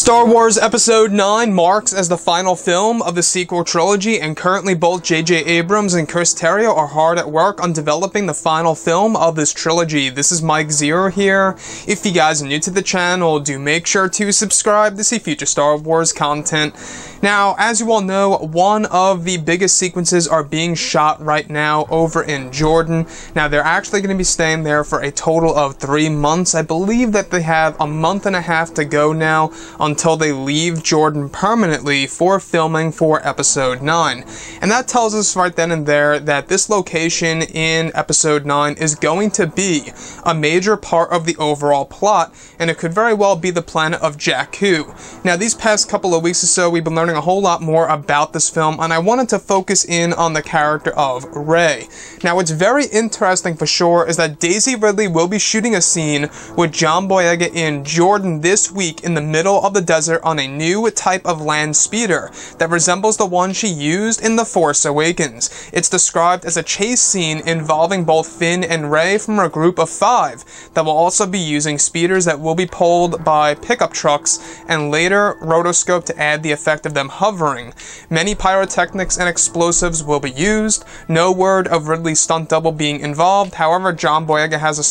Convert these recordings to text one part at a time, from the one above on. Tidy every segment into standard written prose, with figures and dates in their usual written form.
Star Wars Episode 9 marks as the final film of the sequel trilogy, and currently both J.J. Abrams and Chris Terrio are hard at work on developing the final film of this trilogy. This is Mike Zero here. If you guys are new to the channel, do make sure to subscribe to see future Star Wars content. Now, as you all know, one of the biggest sequences are being shot right now over in Jordan. Now, they're actually going to be staying there for a total of 3 months. I believe that they have a month and a half to go now until they leave Jordan permanently for filming for Episode 9. And that tells us right then and there that this location in Episode 9 is going to be a major part of the overall plot, and it could very well be the planet of Jakku. Now, these past couple of weeks or so, we've been learning a whole lot more about this film, and I wanted to focus in on the character of Rey. Now, what's very interesting for sure is that Daisy Ridley will be shooting a scene with John Boyega in Jordan this week in the middle of the desert on a new type of land speeder that resembles the one she used in The Force Awakens. It's described as a chase scene involving both Finn and Rey from a group of 5 that will also be using speeders that will be pulled by pickup trucks and later rotoscoped to add the effect of them hovering. Many pyrotechnics and explosives will be used. No word of Ridley's stunt double being involved. However, John Boyega has a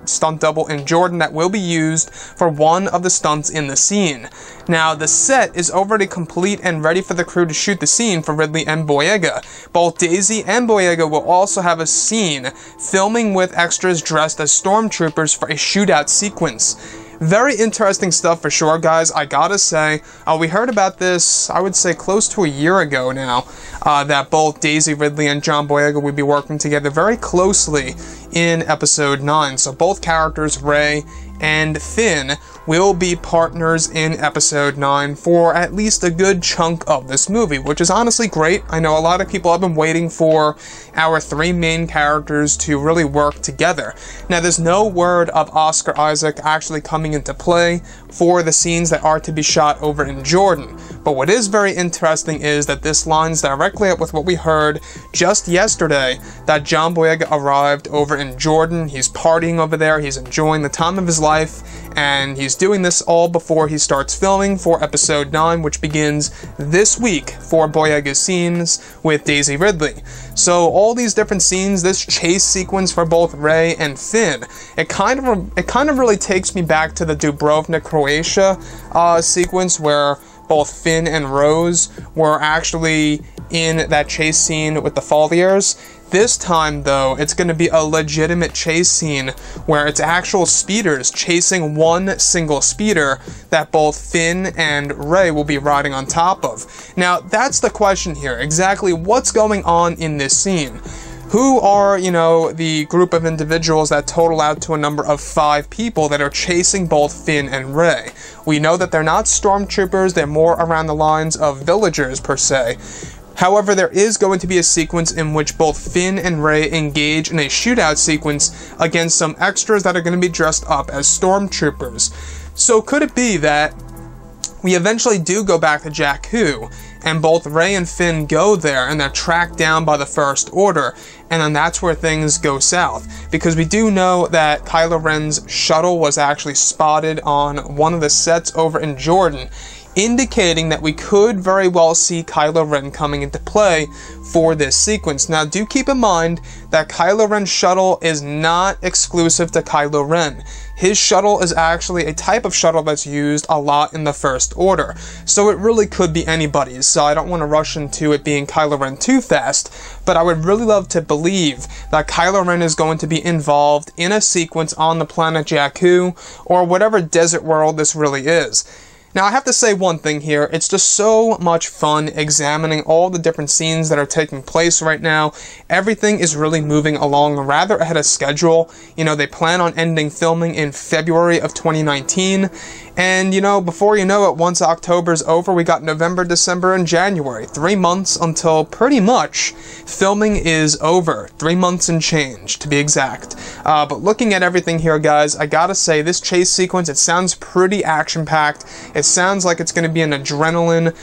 stunt double in Jordan that will be used for one of the stunts in the scene. Now, the set is already complete and ready for the crew to shoot the scene for Ridley and Boyega. Both Daisy and Boyega will also have a scene filming with extras dressed as stormtroopers for a shootout sequence. Very interesting stuff for sure, guys. I gotta say, we heard about this, I would say, close to a year ago now, that both Daisy Ridley and John Boyega would be working together very closely in Episode 9. So both characters, Rey and Finn, will be partners in Episode 9 for at least a good chunk of this movie, which is honestly great. I know a lot of people have been waiting for our 3 main characters to really work together. Now, there's no word of Oscar Isaac actually coming into play for the scenes that are to be shot over in Jordan. But what is very interesting is that this lines directly up with what we heard just yesterday, that John Boyega arrived over in Jordan. He's partying over there, he's enjoying the time of his life, and he's doing this all before he starts filming for Episode 9, which begins this week for Boyega's scenes with Daisy Ridley. So all these different scenes, this chase sequence for both Rey and Finn, it kind of really takes me back to the Dubrovnik, Croatia sequence where both Finn and Rose were actually in that chase scene with the Folliers. This time, though, it's going to be a legitimate chase scene where it's actual speeders chasing one single speeder that both Finn and Rey will be riding on top of. Now, that's the question here. Exactly what's going on in this scene? Who are, the group of individuals that total out to a number of 5 people that are chasing both Finn and Rey? We know that they're not stormtroopers, they're more around the lines of villagers, per se. However, there is going to be a sequence in which both Finn and Rey engage in a shootout sequence against some extras that are going to be dressed up as stormtroopers. So could it be that we eventually do go back to Jakku, and both Rey and Finn go there, and they're tracked down by the First Order, and then that's where things go south? Because we do know that Kylo Ren's shuttle was actually spotted on one of the sets over in Jordan, indicating that we could very well see Kylo Ren coming into play for this sequence. Now, do keep in mind that Kylo Ren's shuttle is not exclusive to Kylo Ren. His shuttle is actually a type of shuttle that's used a lot in the First Order, so it really could be anybody's, so I don't want to rush into it being Kylo Ren too fast, but I would really love to believe that Kylo Ren is going to be involved in a sequence on the planet Jakku, or whatever desert world this really is. Now, I have to say one thing here. It's just so much fun examining all the different scenes that are taking place right now. Everything is really moving along rather ahead of schedule. They plan on ending filming in February of 2019. And, before you know it, once October's over, we got November, December, and January. 3 months until pretty much filming is over. 3 months and change, to be exact. But looking at everything here, guys, I gotta say, this chase sequence, it sounds pretty action-packed. It sounds like it's going to be an adrenaline,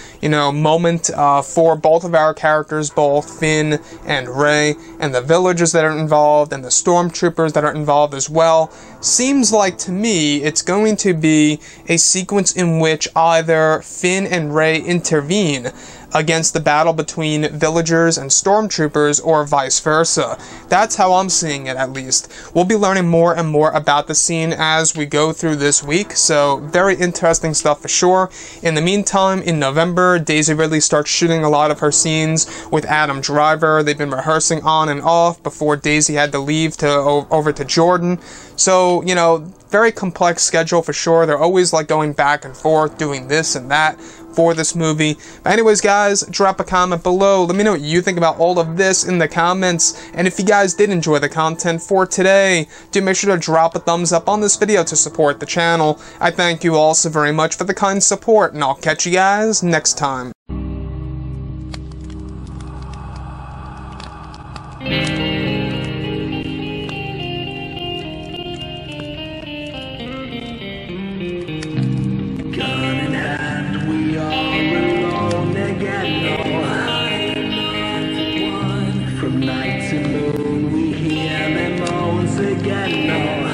moment for both of our characters, both Finn and Rey, and the villagers that are involved, and the stormtroopers that are involved as well. Seems like, to me, it's going to be a sequence in which either Finn and Rey intervene against the battle between villagers and stormtroopers, or vice versa. That's how I'm seeing it, at least. We'll be learning more and more about the scene as we go through this week, so very interesting stuff for sure. In the meantime, in November, Daisy Ridley starts shooting a lot of her scenes with Adam Driver. They've been rehearsing on and off before Daisy had to leave over to Jordan. So, you know, very complex schedule for sure. They're always like going back and forth, doing this and that for this movie. But anyways, guys, drop a comment below. Let me know what you think about all of this in the comments. And if you guys did enjoy the content for today, do make sure to drop a thumbs up on this video to support the channel. I thank you all so very much for the kind support, and I'll catch you guys next time. From night to moon, we hear them moans again. No.